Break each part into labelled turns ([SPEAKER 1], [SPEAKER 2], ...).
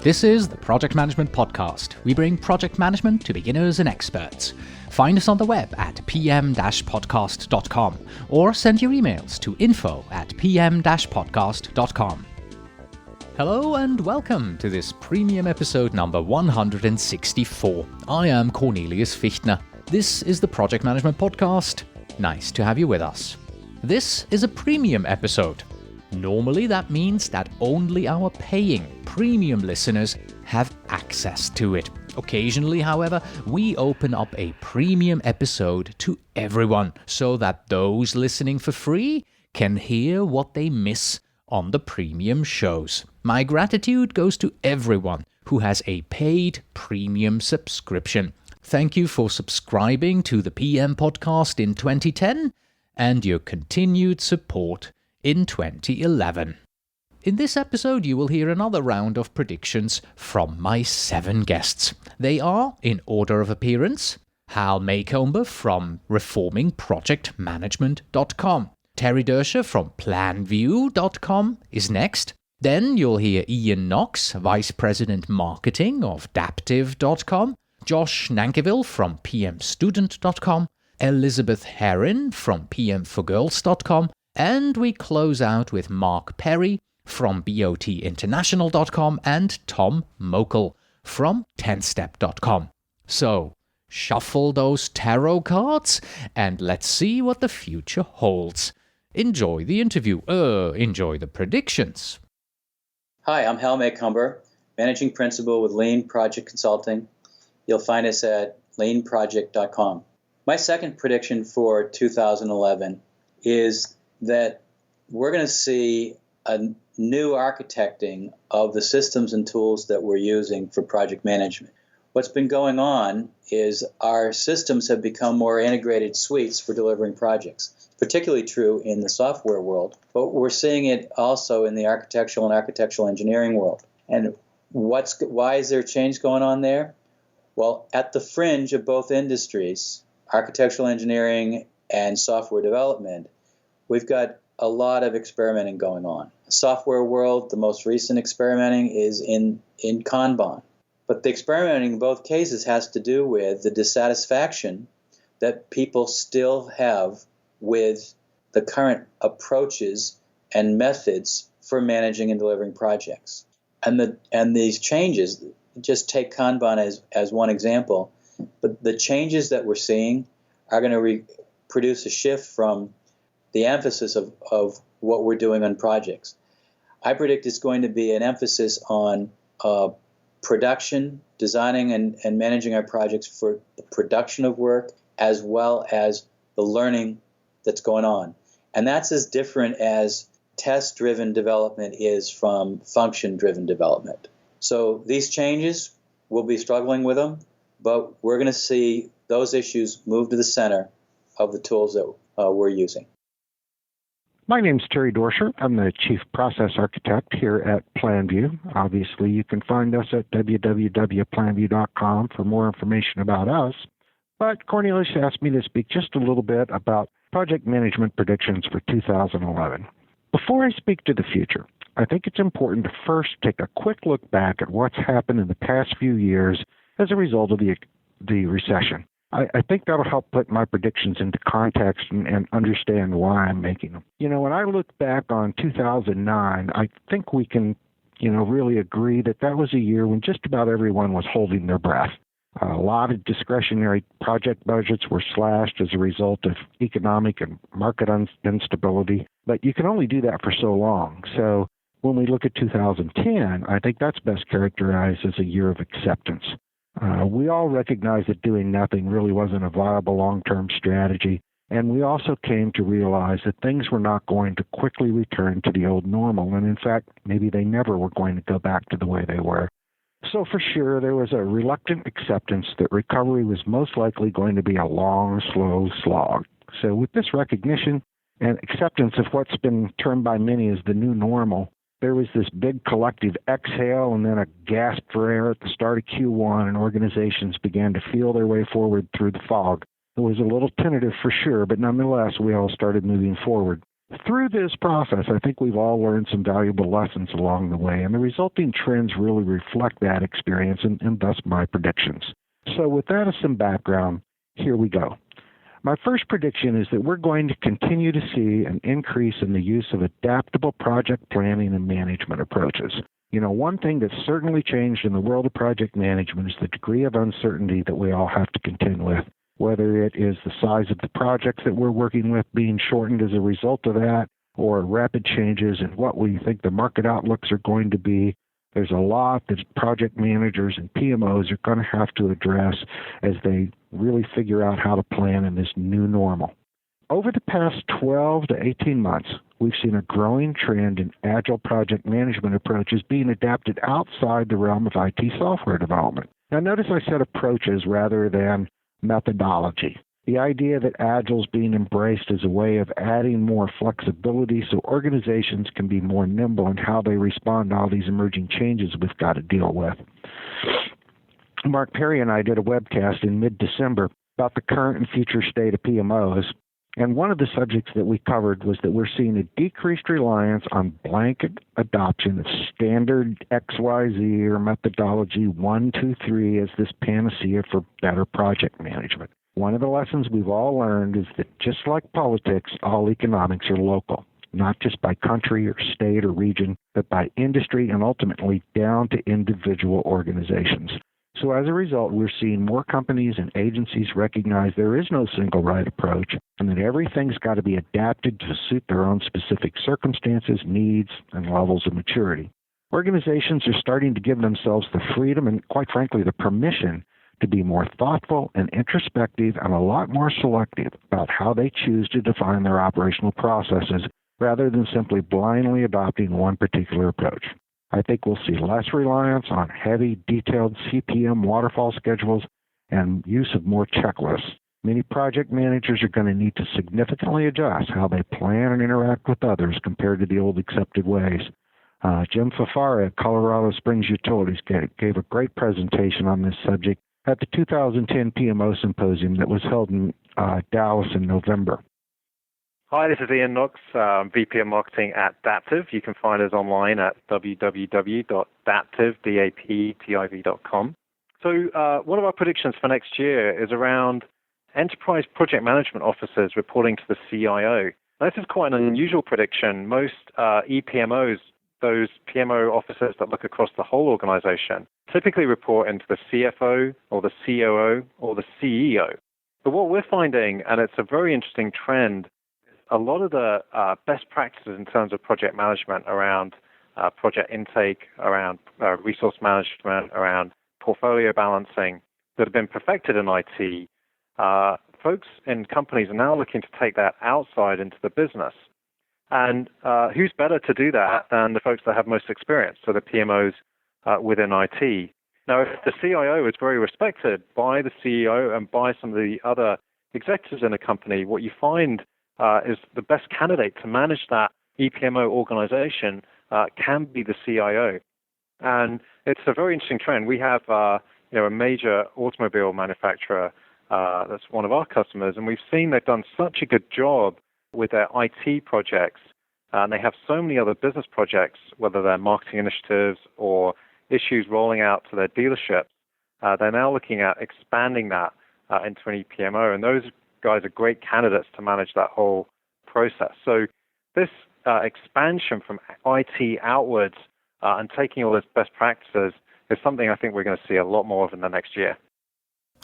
[SPEAKER 1] This is the Project Management Podcast. We bring project management to beginners and experts. Find us on the web at pm-podcast.com or send your emails to info@pm-podcast.com. Hello and welcome to this premium episode number 164. I am Cornelius Fichtner. This is the Project Management Podcast. Nice to have you with us. This is a premium episode. Normally that means that only our paying premium listeners have access to it. Occasionally, however, we open up a premium episode to everyone so that those listening for free can hear what they miss on the premium shows. My gratitude goes to everyone who has a paid premium subscription. Thank you for subscribing to the PM podcast in 2010 and your continued support in 2011. In this episode, you will hear another round of predictions from my 7 guests. They are, in order of appearance, Hal Maycomber from reformingprojectmanagement.com. Terry Dersher from planview.com is next. Then you'll hear Ian Knox, Vice President Marketing of Daptive.com, Josh Nankivil from pmstudent.com, Elizabeth Herrin from pmforgirls.com, and we close out with Mark Perry from botinternational.com and Tom Mokel from 10step.com. So, shuffle those tarot cards and let's see what the future holds. Enjoy the interview. Enjoy the predictions.
[SPEAKER 2] Hi, I'm Hal Maycomber, Managing Principal with Lean Project Consulting. You'll find us at leanproject.com. My second prediction for 2011 is that we're going to see a new architecting of the systems and tools that we're using for project management. What's been going on is our systems have become more integrated suites for delivering projects. It's particularly true in the software world, but we're seeing it also in the architectural and architectural engineering world. And why is there change going on there? Well, at the fringe of both industries, architectural engineering and software development, we've got a lot of experimenting going on. The software world, the most recent experimenting is in Kanban. But the experimenting in both cases has to do with the dissatisfaction that people still have with the current approaches and methods for managing and delivering projects. And these changes, just take Kanban as one example, but the changes that we're seeing are going to produce a shift from the emphasis of what we're doing on projects. I predict it's going to be an emphasis on production, designing and managing our projects for the production of work, as well as the learning that's going on. And that's as different as test-driven development is from function-driven development. So these changes, we'll be struggling with them, but we're going to see those issues move to the center of the tools that we're using.
[SPEAKER 3] My name's Terry Dorsher. I'm the Chief Process Architect here at PlanView. Obviously, you can find us at www.planview.com for more information about us. But Cornelius asked me to speak just a little bit about project management predictions for 2011. Before I speak to the future, I think it's important to first take a quick look back at what's happened in the past few years as a result of the recession. I think that'll help put my predictions into context and understand why I'm making them. When I look back on 2009, I think we can, really agree that was a year when just about everyone was holding their breath. A lot of discretionary project budgets were slashed as a result of economic and market instability, but you can only do that for so long. So when we look at 2010, I think that's best characterized as a year of acceptance. We all recognized that doing nothing really wasn't a viable long-term strategy, and we also came to realize that things were not going to quickly return to the old normal, and in fact, maybe they never were going to go back to the way they were. So for sure, there was a reluctant acceptance that recovery was most likely going to be a long, slow slog. So with this recognition and acceptance of what's been termed by many as the new normal, there was this big collective exhale and then a gasp for air at the start of Q1, and organizations began to feel their way forward through the fog. It was a little tentative for sure, but nonetheless, we all started moving forward. Through this process, I think we've all learned some valuable lessons along the way, and the resulting trends really reflect that experience and thus my predictions. So with that as some background, here we go. My first prediction is that we're going to continue to see an increase in the use of adaptable project planning and management approaches. One thing that's certainly changed in the world of project management is the degree of uncertainty that we all have to contend with, whether it is the size of the projects that we're working with being shortened as a result of that, or rapid changes in what we think the market outlooks are going to be. There's a lot that project managers and PMOs are going to have to address as they really figure out how to plan in this new normal. Over the past 12 to 18 months, we've seen a growing trend in agile project management approaches being adapted outside the realm of IT software development. Now, notice I said approaches rather than methodology. The idea that Agile is being embraced as a way of adding more flexibility so organizations can be more nimble in how they respond to all these emerging changes we've got to deal with. Mark Perry and I did a webcast in mid-December about the current and future state of PMOs, and one of the subjects that we covered was that we're seeing a decreased reliance on blanket adoption of standard XYZ or methodology 1, 2, 3 as this panacea for better project management. One of the lessons we've all learned is that just like politics, all economics are local, not just by country or state or region, but by industry and ultimately down to individual organizations. So as a result, we're seeing more companies and agencies recognize there is no single right approach and that everything's got to be adapted to suit their own specific circumstances, needs, and levels of maturity. Organizations are starting to give themselves the freedom and, quite frankly, the permission to be more thoughtful and introspective and a lot more selective about how they choose to define their operational processes rather than simply blindly adopting one particular approach. I think we'll see less reliance on heavy, detailed CPM waterfall schedules and use of more checklists. Many project managers are going to need to significantly adjust how they plan and interact with others compared to the old accepted ways. Jim Fafara at Colorado Springs Utilities gave a great presentation on this subject at the 2010 PMO Symposium that was held in Dallas in November.
[SPEAKER 4] Hi, this is Ian Knox, VP of Marketing at Daptiv. You can find us online at www.daptiv.com. So one of our predictions for next year is around enterprise project management officers reporting to the CIO. Now, this is quite an unusual prediction. Most EPMOs, those PMO officers that look across the whole organization, typically report into the CFO or the COO or the CEO. But what we're finding, and it's a very interesting trend, a lot of the best practices in terms of project management around project intake, around resource management, around portfolio balancing that have been perfected in IT, folks in companies are now looking to take that outside into the business. And who's better to do that than the folks that have most experience, so the PMOs within IT. Now, if the CIO is very respected by the CEO and by some of the other executives in a company, what you find is the best candidate to manage that EPMO organization can be the CIO. And it's a very interesting trend. We have a major automobile manufacturer that's one of our customers, and we've seen they've done such a good job with their IT projects, and they have so many other business projects, whether they're marketing initiatives or issues rolling out to their dealerships. They're now looking at expanding that into an EPMO, and those guys are great candidates to manage that whole process. So this expansion from IT outwards and taking all those best practices is something I think we're going to see a lot more of in the next year.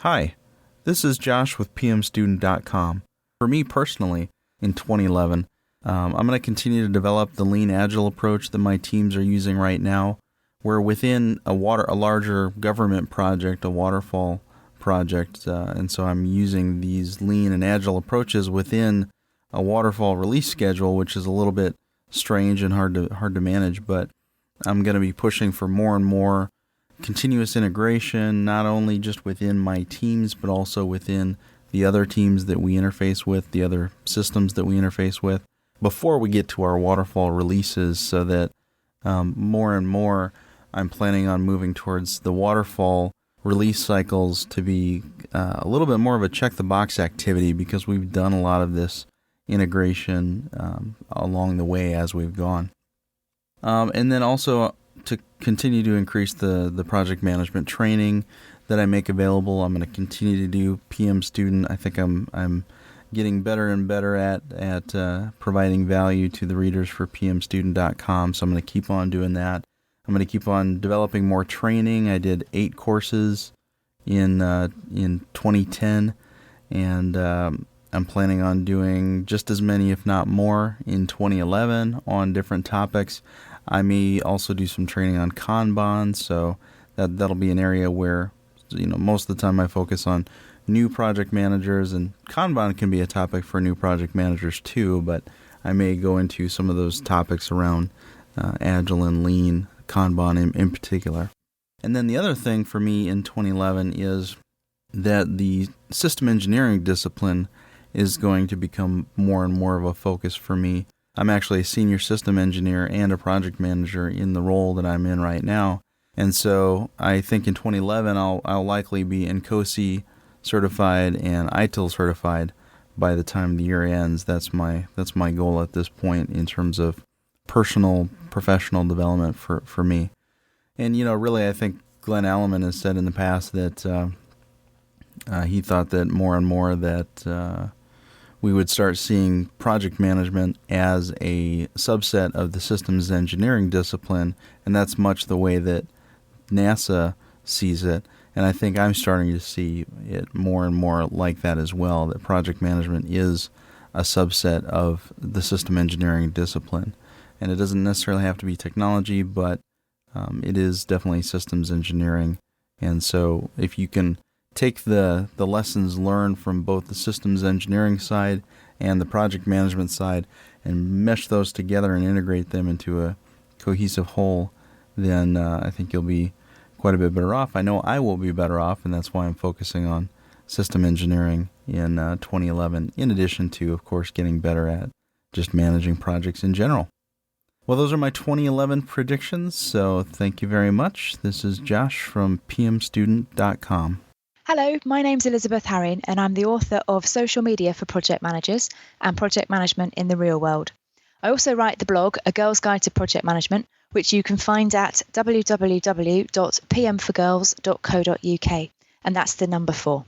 [SPEAKER 5] Hi, this is Josh with PMStudent.com. For me personally, in 2011, I'm going to continue to develop the lean agile approach that my teams are using right now, where within a larger government project, a waterfall project, and so I'm using these lean and agile approaches within a waterfall release schedule, which is a little bit strange and hard to manage, but I'm going to be pushing for more and more continuous integration, not only just within my teams, but also within the other teams that we interface with, the other systems that we interface with, before we get to our waterfall releases, so that more and more I'm planning on moving towards the waterfall release cycles to be a little bit more of a check-the-box activity, because we've done a lot of this integration along the way as we've gone. And then also to continue to increase the project management training that I make available. I'm going to continue to do PM Student. I think I'm getting better and better at providing value to the readers for pmstudent.com. So I'm going to keep on doing that. I'm going to keep on developing more training. I did 8 courses in 2010, and I'm planning on doing just as many, if not more, in 2011 on different topics. I may also do some training on Kanban, so that'll be an area where, most of the time I focus on new project managers, and Kanban can be a topic for new project managers too, but I may go into some of those topics around Agile and Lean, Kanban in particular. And then the other thing for me in 2011 is that the system engineering discipline is going to become more and more of a focus for me. I'm actually a senior system engineer and a project manager in the role that I'm in right now. And so I think in 2011 I'll likely be NCOSE certified and ITIL certified by the time the year ends. That's my goal at this point in terms of personal, professional development for me. And, really I think Glenn Alleman has said in the past that he thought that more and more that we would start seeing project management as a subset of the systems engineering discipline, and that's much the way that NASA sees it. And I think I'm starting to see it more and more like that as well, that project management is a subset of the system engineering discipline. And it doesn't necessarily have to be technology, but it is definitely systems engineering. And so if you can take the lessons learned from both the systems engineering side and the project management side and mesh those together and integrate them into a cohesive whole, then I think you'll be quite a bit better off. I know I will be better off, and that's why I'm focusing on system engineering in 2011, in addition to, of course, getting better at just managing projects in general. Well, those are my 2011 predictions, so thank you very much. This is Josh from pmstudent.com.
[SPEAKER 6] Hello, my name's Elizabeth Harrin, and I'm the author of Social Media for Project Managers and Project Management in the Real World. I also write the blog A Girl's Guide to Project Management, which you can find at www.pmforgirls.co.uk, and that's the number 4.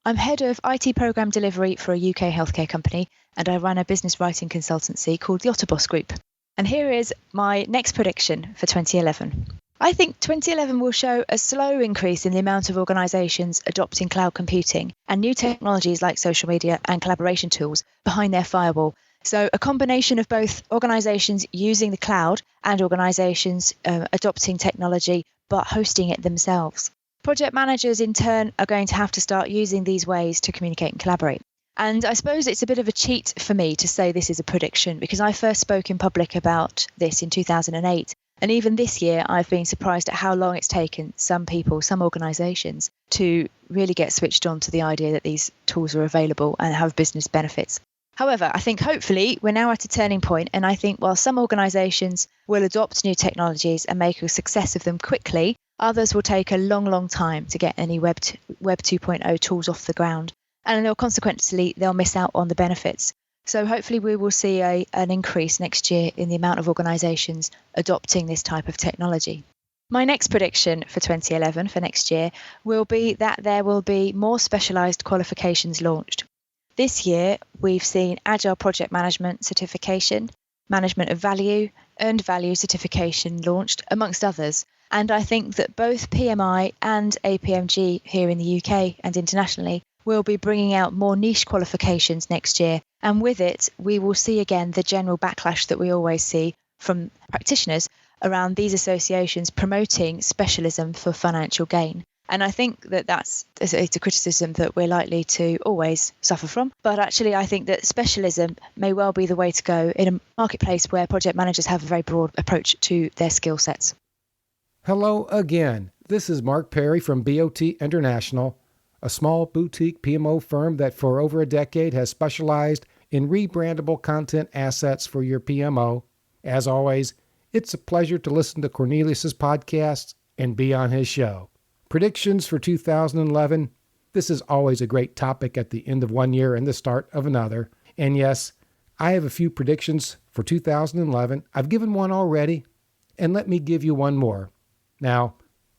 [SPEAKER 6] I'm head of IT program delivery for a UK healthcare company, and I run a business writing consultancy called the Otterboss Group. And here is my next prediction for 2011. I think 2011 will show a slow increase in the amount of organisations adopting cloud computing and new technologies like social media and collaboration tools behind their firewall. So a combination of both organisations using the cloud and organisations adopting technology but hosting it themselves. Project managers in turn are going to have to start using these ways to communicate and collaborate. And I suppose it's a bit of a cheat for me to say this is a prediction, because I first spoke in public about this in 2008. And even this year, I've been surprised at how long it's taken some people, some organisations, to really get switched on to the idea that these tools are available and have business benefits. However, I think hopefully we're now at a turning point, and I think while some organisations will adopt new technologies and make a success of them quickly, others will take a long, long time to get any Web 2.0 tools off the ground, and consequently they'll miss out on the benefits. So hopefully we will see an increase next year in the amount of organisations adopting this type of technology. My next prediction for 2011, for next year, will be that there will be more specialised qualifications launched. This year, we've seen Agile Project Management certification, Management of Value, Earned Value certification launched, amongst others. And I think that both PMI and APMG here in the UK and internationally will be bringing out more niche qualifications next year. And with it, we will see again the general backlash that we always see from practitioners around these associations promoting specialism for financial gain. And I think that it's a criticism that we're likely to always suffer from. But actually, I think that specialism may well be the way to go in a marketplace where project managers have a very broad approach to their skill sets.
[SPEAKER 7] Hello again. This is Mark Perry from BOT International, a small boutique PMO firm that for over a decade has specialized in rebrandable content assets for your PMO. As always, it's a pleasure to listen to Cornelius's podcasts and be on his show. Predictions for 2011. This is always a great topic at the end of one year and the start of another. And yes, I have a few predictions for 2011. I've given one already, and let me give you one more. Now,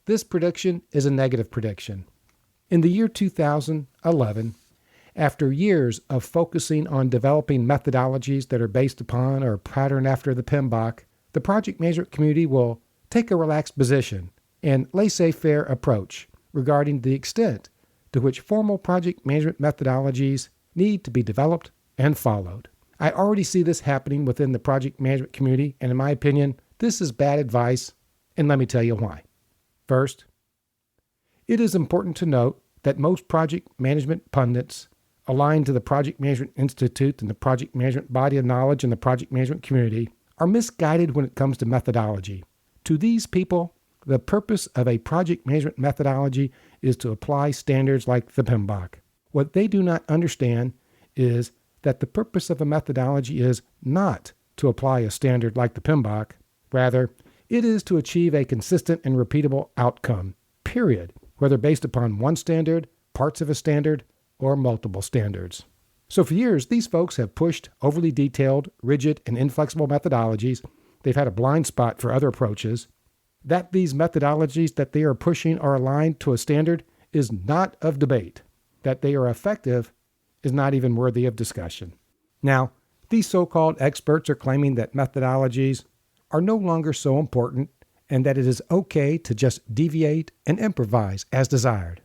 [SPEAKER 7] this prediction is a negative prediction. In the year 2011, after years of focusing on developing methodologies that are based upon or patterned after the PMBOK, the project management community will take a relaxed position and laissez-faire approach regarding the extent to which formal project management methodologies need to be developed and followed. I already see this happening within the project management community, and in my opinion, this is bad advice, and let me tell you why. First, it is important to note that most project management pundits aligned to the Project Management Institute and the project management body of knowledge in the project management community are misguided when it comes to methodology. To these people, the purpose of a project management methodology is to apply standards like the PMBOK. What they do not understand is that the purpose of a methodology is not to apply a standard like the PMBOK. Rather, it is to achieve a consistent and repeatable outcome, period, whether based upon one standard, parts of a standard, or multiple standards. So for years, these folks have pushed overly detailed, rigid, and inflexible methodologies. They've had a blind spot for other approaches. That these methodologies that they are pushing are aligned to a standard is not of debate. That they are effective is not even worthy of discussion. Now, these so-called experts are claiming that methodologies are no longer so important and that it is okay to just deviate and improvise as desired.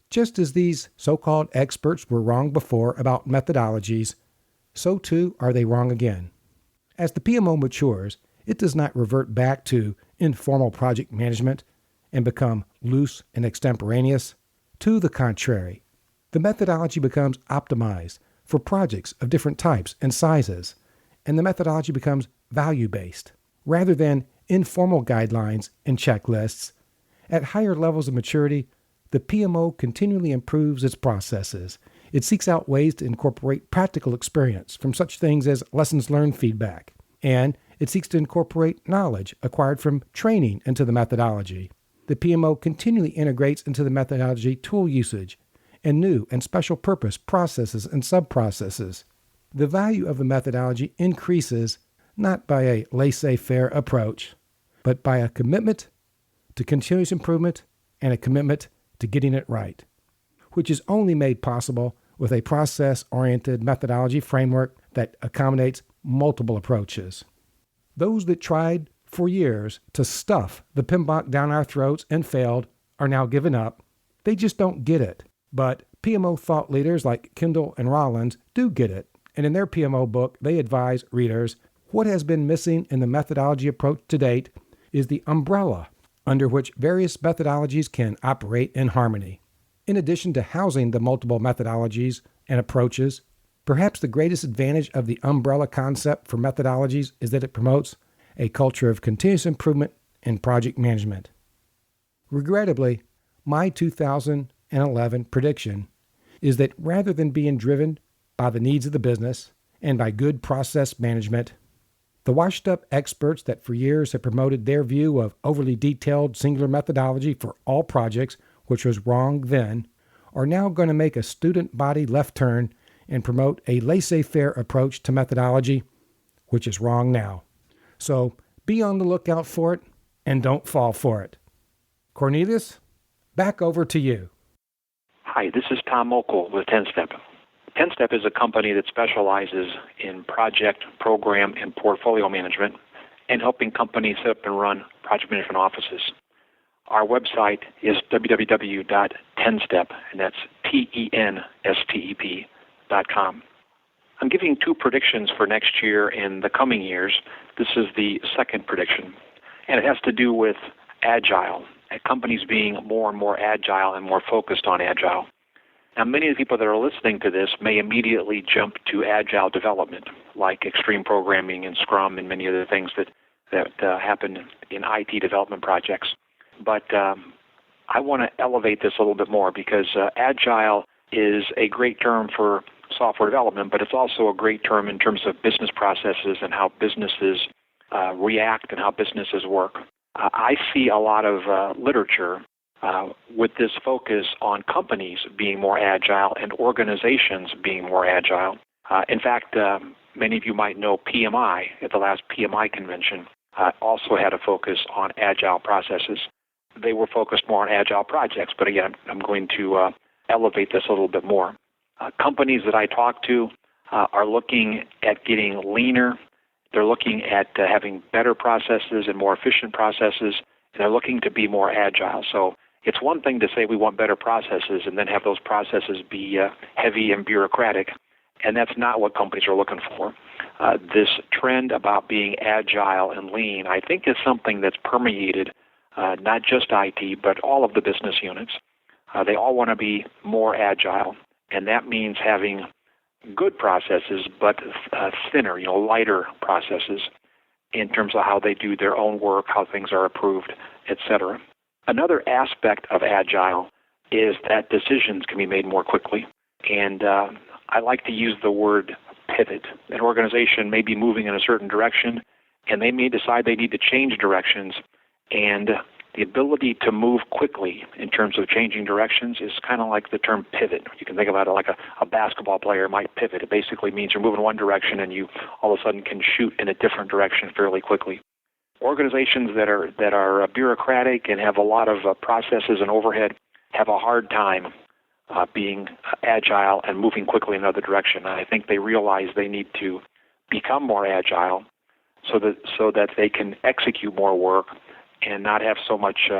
[SPEAKER 7] Just as these so-called experts were wrong before about methodologies, so too are they wrong again. As the PMO matures, it does not revert back to informal project management and become loose and extemporaneous. To the contrary, the methodology becomes optimized for projects of different types and sizes, and the methodology becomes value-based rather than informal guidelines and checklists. At higher levels of maturity, the PMO continually improves its processes. It seeks out ways to incorporate practical experience from such things as lessons learned feedback, and it seeks to incorporate knowledge acquired from training into the methodology. The PMO continually integrates into the methodology tool usage and new and special purpose processes and sub-processes. The value of the methodology increases not by a laissez-faire approach, but by a commitment to continuous improvement and a commitment to getting it right, which is only made possible with a process-oriented methodology framework that accommodates multiple approaches. Those that tried for years to stuff the PMBOK down our throats and failed are now giving up. They just don't get it. But PMO thought leaders like Kendall and Rollins do get it, and in their PMO book, they advise readers what has been missing in the methodology approach to date is the umbrella under which various methodologies can operate in harmony. In addition to housing the multiple methodologies and approaches, perhaps the greatest advantage of the umbrella concept for methodologies is that it promotes a culture of continuous improvement in project management. Regrettably, my 2011 prediction is that rather than being driven by the needs of the business and by good process management, the washed-up experts that for years have promoted their view of overly detailed singular methodology for all projects, which was wrong then, are now going to make a student body left turn and promote a laissez-faire approach to methodology, which is wrong now. So be on the lookout for it and don't fall for it. Cornelius, back over to you.
[SPEAKER 8] Hi, this is Tom Mokel with 10-Step. 10-Step is a company that specializes in project, program, and portfolio management and helping companies set up and run project management offices. Our website is www.tenstep, and that's TENSTEP.com. I'm giving two predictions for next year and the coming years. This is the second prediction, and it has to do with agile, and companies being more and more agile and more focused on agile. Now, many of the people that are listening to this may immediately jump to agile development, like extreme programming and Scrum and many other things that happen in IT development projects. But I want to elevate this a little bit more because agile is a great term for software development, but it's also a great term in terms of business processes and how businesses react and how businesses work. I see a lot of literature with this focus on companies being more agile and organizations being more agile. In fact, many of you might know PMI at the last PMI convention also had a focus on agile processes. They were focused more on agile projects, but again, I'm going to elevate this a little bit more. Companies that I talk to are looking at getting leaner. They're looking at having better processes and more efficient processes, and they're looking to be more agile. So it's one thing to say we want better processes and then have those processes be heavy and bureaucratic, and that's not what companies are looking for. This trend about being agile and lean, I think, is something that's permeated not just IT, but all of the business units. They all want to be more agile, and that means having good processes, but thinner, lighter processes in terms of how they do their own work, how things are approved, etc. Another aspect of agile is that decisions can be made more quickly, and I like to use the word pivot. An organization may be moving in a certain direction, and they may decide they need to change directions, and the ability to move quickly in terms of changing directions is kind of like the term pivot. You can think about it like a basketball player might pivot. It basically means you're moving one direction and you all of a sudden can shoot in a different direction fairly quickly. Organizations that are bureaucratic and have a lot of processes and overhead have a hard time being agile and moving quickly in another direction. And I think they realize they need to become more agile so that they can execute more work and not have so much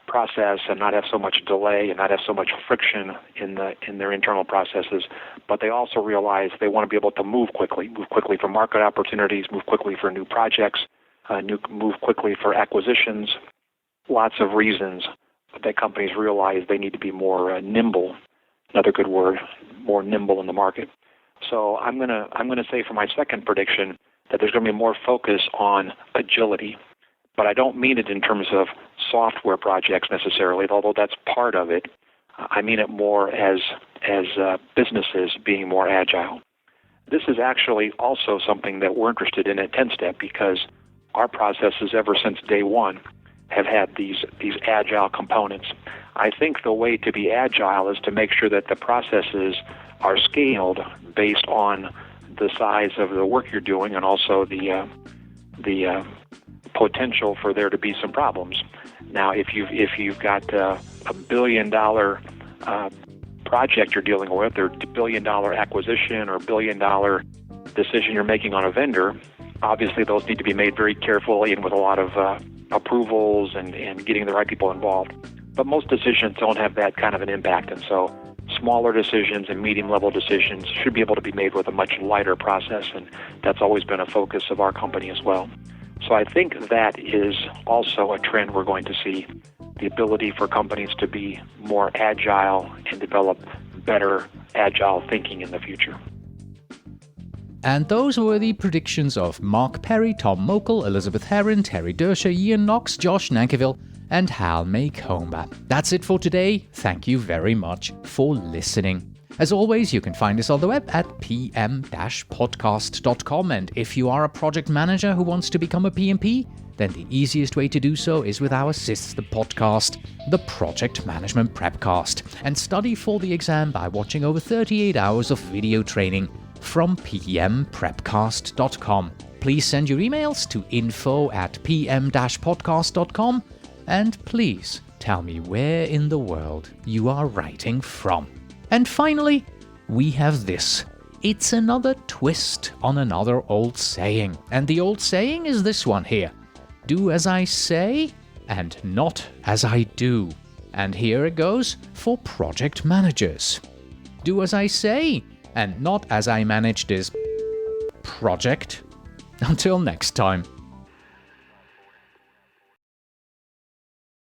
[SPEAKER 8] process and not have so much delay and not have so much friction in their internal processes. But they also realize they want to be able to move quickly for market opportunities, move quickly for new projects, move quickly for acquisitions. Lots of reasons that companies realize they need to be more nimble. Another good word, more nimble in the market. So I'm gonna say for my second prediction that there's going to be more focus on agility. But I don't mean it in terms of software projects necessarily, although that's part of it. I mean it more as businesses being more agile. This is actually also something that we're interested in at 10-Step because our processes ever since day one have had these agile components. I think the way to be agile is to make sure that the processes are scaled based on the size of the work you're doing and also the potential for there to be some problems. Now, if you've got a $1 billion project you're dealing with, or $1 billion acquisition, or $1 billion decision you're making on a vendor, obviously those need to be made very carefully and with a lot of approvals and getting the right people involved. But most decisions don't have that kind of an impact, and so smaller decisions and medium-level decisions should be able to be made with a much lighter process, and that's always been a focus of our company as well. So I think that is also a trend we're going to see, the ability for companies to be more agile and develop better agile thinking in the future.
[SPEAKER 1] And those were the predictions of Mark Perry, Tom Mokel, Elizabeth Herron, Terry Dersher, Ian Knox, Josh Nankivell, and Hal Maycomber. That's it for today. Thank you very much for listening. As always, you can find us on the web at pm-podcast.com, and if you are a project manager who wants to become a PMP, then the easiest way to do so is with our sister podcast, the Project Management Prepcast, and study for the exam by watching over 38 hours of video training from pmprepcast.com. Please send your emails to info@pm-podcast.com, and please tell me where in the world you are writing from. And finally, we have this. It's another twist on another old saying. And the old saying is this one here. Do as I say and not as I do. And here it goes for project managers. Do as I say and not as I manage this project. Until next time.